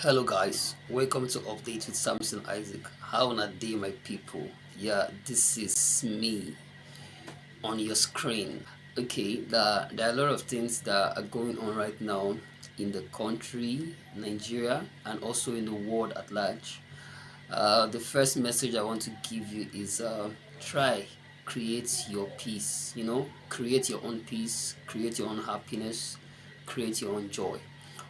Hello guys, welcome to Update with Samson Isaac. How na day my people? Yeah, this is me on your screen. Okay, there are a lot of things that are going on right now in the country, Nigeria, and also in the world at large. The first message I want to give you is try create your peace. Create your own peace, create your own happiness, create your own joy.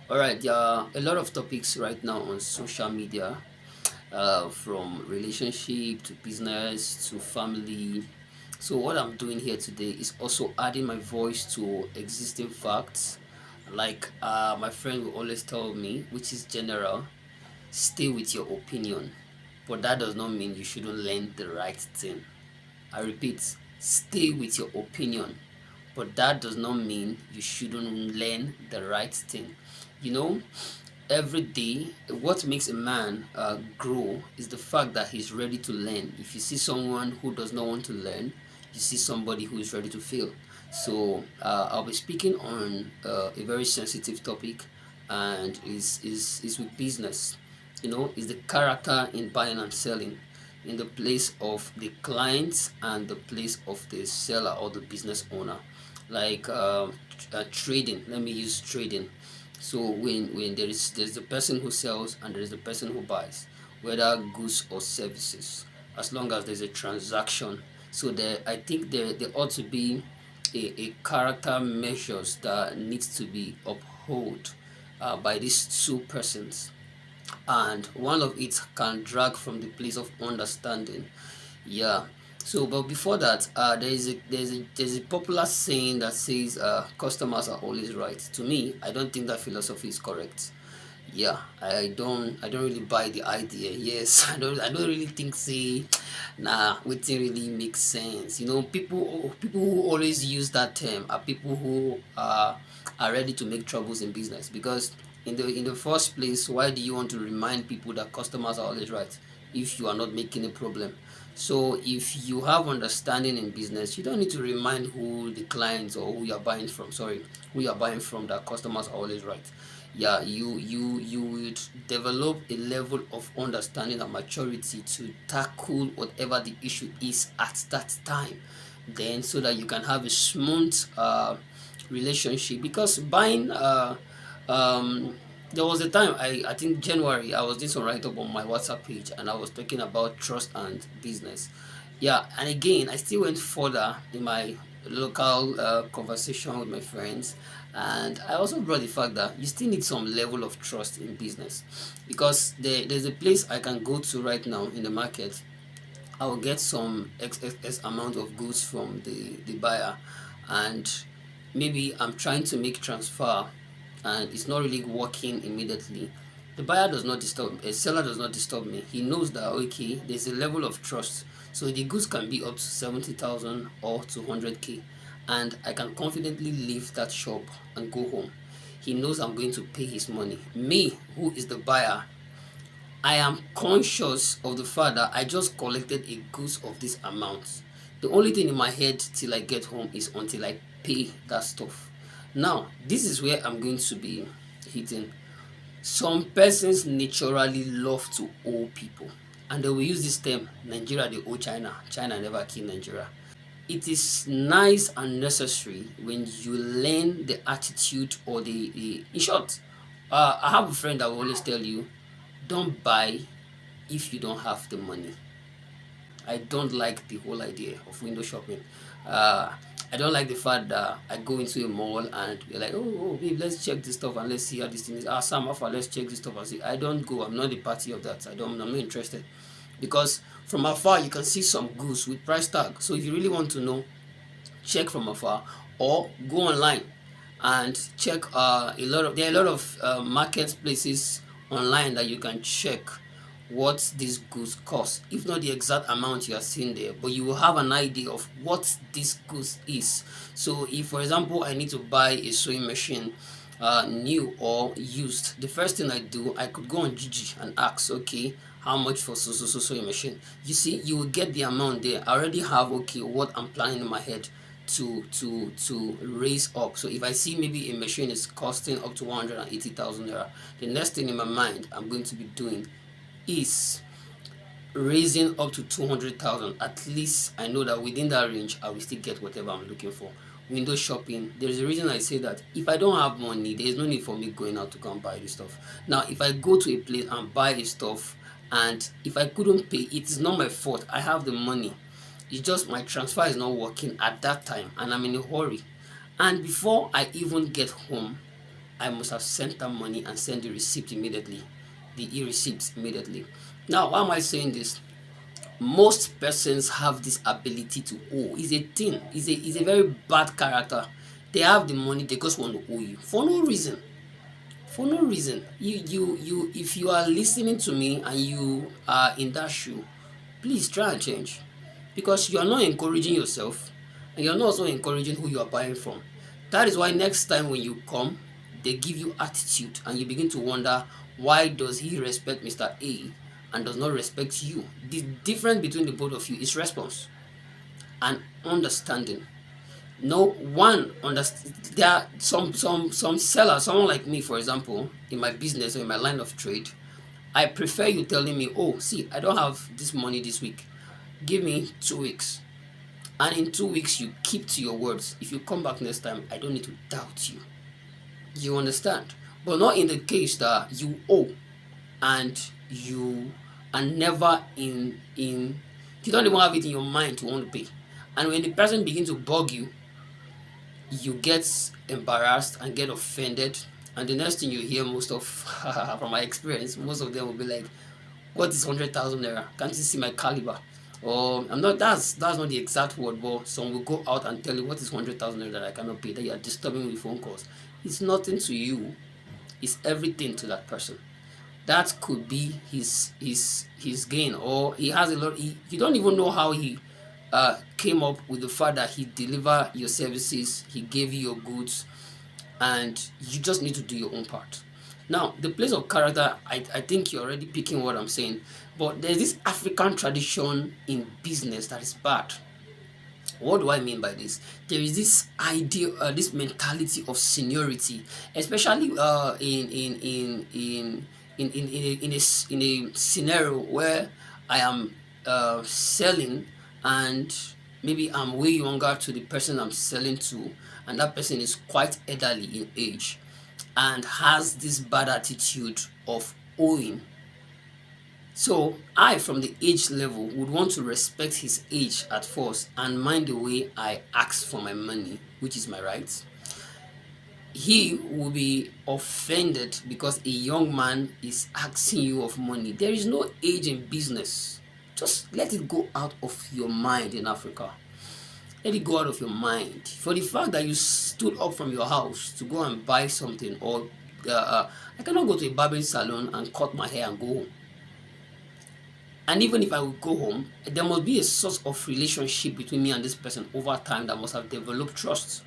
All right, there are a lot of topics right now on social media, from relationship to business to family. So what I'm doing here today is also adding my voice to existing facts, like my friend will always tell me, which is general. Stay with your opinion, but that does not mean you shouldn't learn the right thing. I repeat, stay with your opinion, but that does not mean you shouldn't learn the right thing. You know, every day, what makes a man grow is the fact that he's ready to learn. If you see someone who does not want to learn, you see somebody who is ready to fail. So I'll be speaking on a very sensitive topic, and is with business. Is the character in buying and selling, in the place of the client and the place of the seller or the business owner. Like trading, let me use trading. So when there's the person who sells and there's the person who buys, whether goods or services, as long as there's a transaction. So I think there ought to be a character measures that needs to be upheld by these two persons, and one of it can drag from the place of understanding. Yeah. So but before that, there's a popular saying that says customers are always right. To me, I don't think that philosophy is correct. Yeah, I don't really buy the idea. Yes, I don't really think, say, nah, wetin really makes sense. People who always use that term are people who are ready to make troubles in business, because in the first place, why do you want to remind people that customers are always right if you are not making a problem? So if you have understanding in business, you don't need to remind who the clients or who you're buying from, sorry, who you're buying from, that customers are always right. Yeah, you would develop a level of understanding and maturity to tackle whatever the issue is at that time, then so that you can have a smooth relationship. Because buying um there was a time, I think January, I was doing some write up on my WhatsApp page, and I was talking about trust and business. Yeah, and again, I still went further in my local conversation with my friends, and I also brought the fact that you still need some level of trust in business, because there's a place I can go to right now in the market. I will get some X amount of goods from the buyer, and maybe I'm trying to make transfer and it's not really working immediately. The buyer does not disturb, a seller does not disturb me. He knows that, okay, there's a level of trust. So the goods can be up to 70,000 or to 100K, and I can confidently leave that shop and go home. He knows I'm going to pay his money. Me, who is the buyer, I am conscious of the fact that I just collected a goods of this amount. The only thing in my head till I get home is until I pay that stuff. Now, this is where I'm going to be hitting. Some persons naturally love to owe people, and they will use this term, Nigeria they owe China, China never kill Nigeria. It is nice and necessary when you learn the attitude, or in short, I have a friend that will always tell you, don't buy if you don't have the money. I don't like the whole idea of window shopping. Uh, I don't like the fact that I go into a mall and you're like, oh, babe, let's check this stuff and let's see how this thing is. Sam, Alpha, let's check this stuff and see. I don't go. I'm not the party of that. I'm not interested. Because from afar, you can see some goods with price tag. So if you really want to know, check from afar, or go online and check there are a lot of marketplaces online that you can check what these goods cost, if not the exact amount you are seeing there, but you will have an idea of what this goods is. So if, for example, I need to buy a sewing machine, new or used, the first thing I do, I could go on Gigi and ask, okay, how much for sewing machine? You see, you will get the amount there. I already have, okay, what I'm planning in my head to raise up. So if I see maybe a machine is costing up to 180,000 naira, the next thing in my mind I'm going to be doing is raising up to 200,000. At least I know that within that range I will still get whatever I'm looking for. Window shopping, there's a reason I say that if I don't have money, there's no need for me going out to go and buy this stuff. Now if I go to a place and buy a stuff, and if I couldn't pay, it is not my fault. I have the money, it's just my transfer is not working at that time and I'm in a hurry, and before I even get home I must have sent that money and send the receipt immediately, the e-receipt immediately. Now why am I saying this? Most persons have this ability to owe. It's a thing, it's a very bad character. They have the money, they just want to owe you for no reason. For no reason. You if you are listening to me and you are in that shoe, please try and change, because you are not encouraging yourself and you're not also encouraging who you are buying from. That is why next time when you come, they give you attitude and you begin to wonder, why does he respect Mr. A and does not respect you? The difference between the both of you is response and understanding. No one understand. There are some sellers, someone like me for example, in my business or in my line of trade, I prefer you telling me, oh see, I don't have this money this week, give me 2 weeks, and in 2 weeks you keep to your words. If you come back next time, I don't need to doubt you. You understand? But not in the case that you owe and you are never in you don't even have it in your mind to want to pay, and when the person begins to bug you, you get embarrassed and get offended, and the next thing you hear, most of from my experience, most of them will be like, what is 100,000 naira? Can't you see my caliber? Or I'm not, that's not the exact word, but some will go out and tell you, what is 100,000 naira that I cannot pay, that you are disturbing me with phone calls. It's nothing to you, it's everything to that person. That could be his gain, or he has a lot. You don't even know how he came up with the fact that he deliver your services, he gave you your goods, and you just need to do your own part. Now the place of character, I think you're already picking what I'm saying, but there's this African tradition in business that is bad. What do I mean by this? There is this idea, this mentality of seniority, especially in a scenario where I am selling, and maybe I'm way younger to the person I'm selling to, and that person is quite elderly in age and has this bad attitude of owing. So I, from the age level, would want to respect his age at first and mind the way I ask for my money, which is my right. He will be offended because a young man is asking you of money. There is no age in business. Just let it go out of your mind in Africa. Let it go out of your mind. For the fact that you stood up from your house to go and buy something, or I cannot go to a barbering salon and cut my hair and go home. And even if I would go home, there must be a source of relationship between me and this person over time that must have developed trust.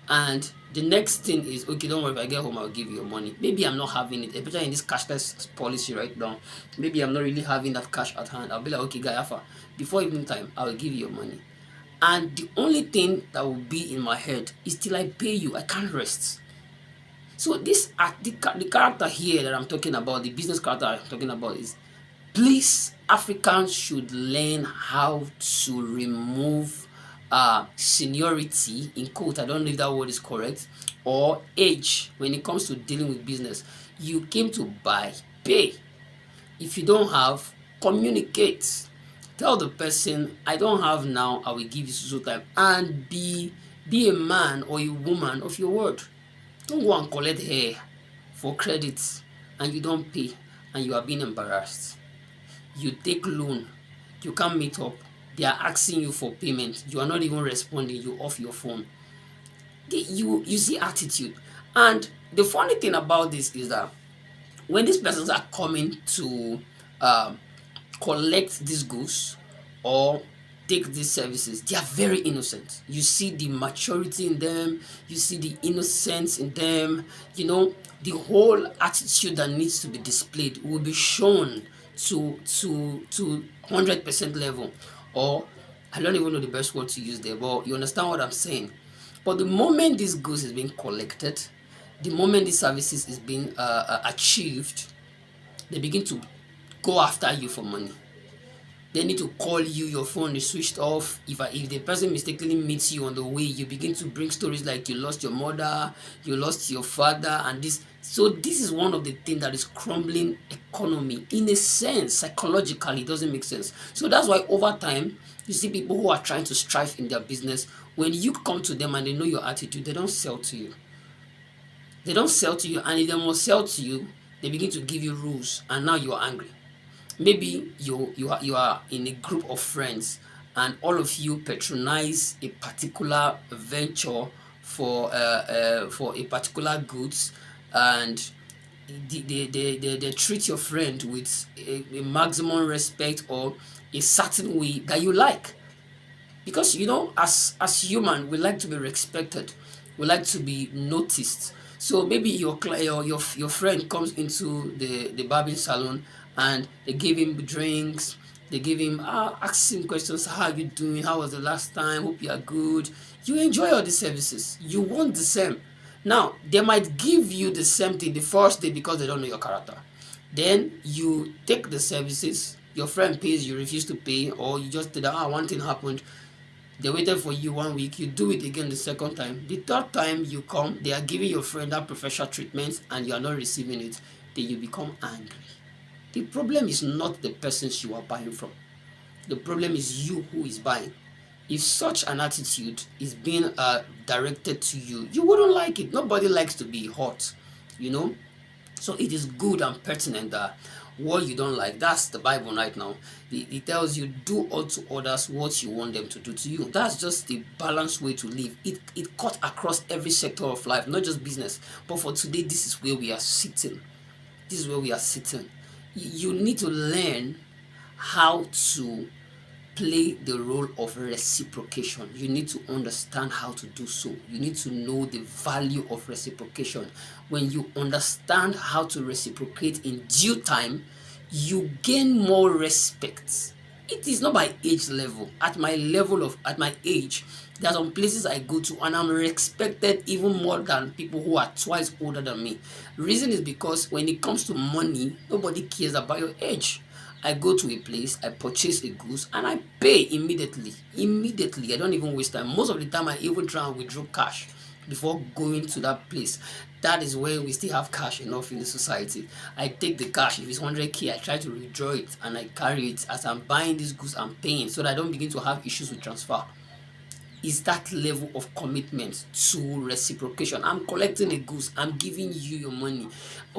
And the next thing is, okay, don't worry, if I get home I'll give you your money. Maybe I'm not having it, especially in this cashless policy right now. Maybe I'm not really having that cash at hand. I'll be like, okay guy, Alpha, before evening time I will give you your money. And the only thing that will be in my head is, till I pay you, I can't rest. So this the character here that I'm talking about, the business character I'm talking about, is, please, Africans should learn how to remove seniority, in quote, I don't know if that word is correct, or age when it comes to dealing with business. You came to buy, pay. If you don't have, communicate. Tell the person, I don't have now, I will give you so time. And be a man or a woman of your word. Don't go and collect hair for credit and you don't pay and you are being embarrassed. You take loan, you can't meet up, they are asking you for payment, you are not even responding, you off your phone. You see attitude. And the funny thing about this is that when these persons are coming to collect these goods or take these services, they are very innocent. You see the maturity in them, you see the innocence in them, the whole attitude that needs to be displayed will be shown to 100% level. Or I don't even know the best word to use there, but you understand what I'm saying. But the moment this goods is being collected, the moment these services is being achieved, they begin to go after you for money. They need to call you, your phone is switched off. If the person mistakenly meets you on the way, you begin to bring stories like you lost your mother, you lost your father, and this. So this is one of the things that is crumbling economy. In a sense, psychologically, it doesn't make sense. So that's why over time, you see people who are trying to strive in their business. When you come to them and they know your attitude, they don't sell to you. They don't sell to you, and if they must sell to you, they begin to give you rules, and now you are angry. Maybe you are in a group of friends, and all of you patronize a particular venture for a particular goods, and they treat your friend with a maximum respect or a certain way that you like, because as human we like to be respected, we like to be noticed. So maybe your friend comes into the barbing salon, and they give him drinks, they give him ask him questions: how are you doing, how was the last time, hope you are good. You enjoy all the services, you want the same. Now they might give you the same thing the first day because they don't know your character. Then you take the services, your friend pays, you refuse to pay, or you just did one thing happened, they waited for you 1 week, you do it again the second time. The third time you come, they are giving your friend that professional treatment and you are not receiving it. Then you become angry. The problem is not the persons you are buying from. The problem is you who is buying. If such an attitude is being directed to you, you wouldn't like it. Nobody likes to be hurt, you know. So it is good and pertinent that what you don't like, that's the Bible right now. It tells you, do unto others what you want them to do to you. That's just the balanced way to live. It cuts across every sector of life, not just business. But for today, this is where we are sitting. This is where we are sitting. You need to learn how to play the role of reciprocation. You need to understand how to do so. You need to know the value of reciprocation. When you understand how to reciprocate in due time, you gain more respect. It is not by age level. At my age, there are some places I go to and I'm respected even more than people who are twice older than me. Reason is because when it comes to money, nobody cares about your age. I go to a place, I purchase a goods, and I pay immediately. Immediately. I don't even waste time. Most of the time, I even try and withdraw cash before going to that place. That is where we still have cash enough in the society. I take the cash. If it's 100k, I try to withdraw it and I carry it as I'm buying these goods. I'm paying so that I don't begin to have issues with transfer. Is that level of commitment to reciprocation. I'm collecting the goods, I'm giving you your money.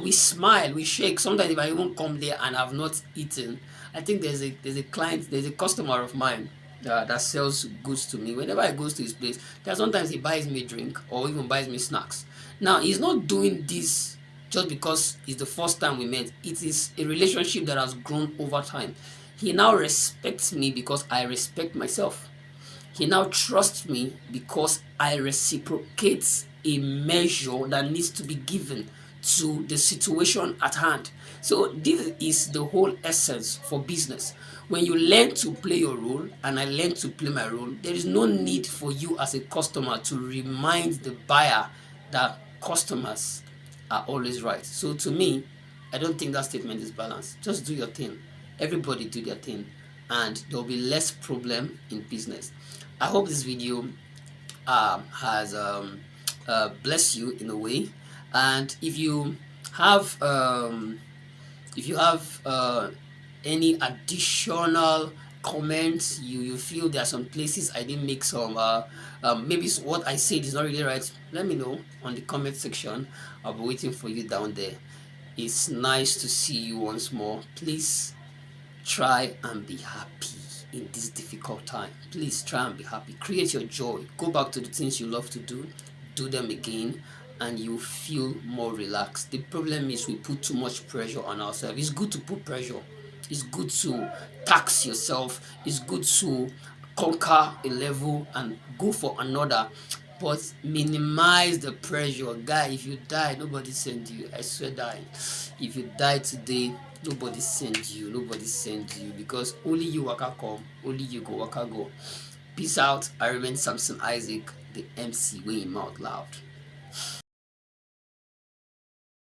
We smile, we shake. Sometimes if I even come there and I've not eaten, I think there's a customer of mine that sells goods to me. Whenever I goes to his place, sometimes he buys me drink or even buys me snacks. Now he's not doing this just because it's the first time we met. It is a relationship that has grown over time. He now respects me because I respect myself. He now trusts me because I reciprocate a measure that needs to be given to the situation at hand. So this is the whole essence for business. When you learn to play your role and I learn to play my role, there is no need for you as a customer to remind the buyer that customers are always right. So to me, I don't think that statement is balanced. Just do your thing. Everybody do their thing, and there will be less problem in business. I hope this video has blessed you in a way. And if you have any additional comments, you feel there are some places I didn't make some maybe what I said is not really right, let me know on the comment section. I'll be waiting for you down there. It's nice to see you once more. Please try and be happy in this difficult time. Please try and be happy. Create your joy. Go back to the things you love to do them again, and you feel more relaxed. The problem is we put too much pressure on ourselves. It's good to put pressure. It's good to tax yourself. It's good to conquer a level and go for another. but minimize the pressure. Guy, if you die, nobody send you. I swear die. If you die today, nobody send you. Nobody send you because only you waka come, only you go waka go. Peace out. I remain Samson Isaac, the MC way mouth loud.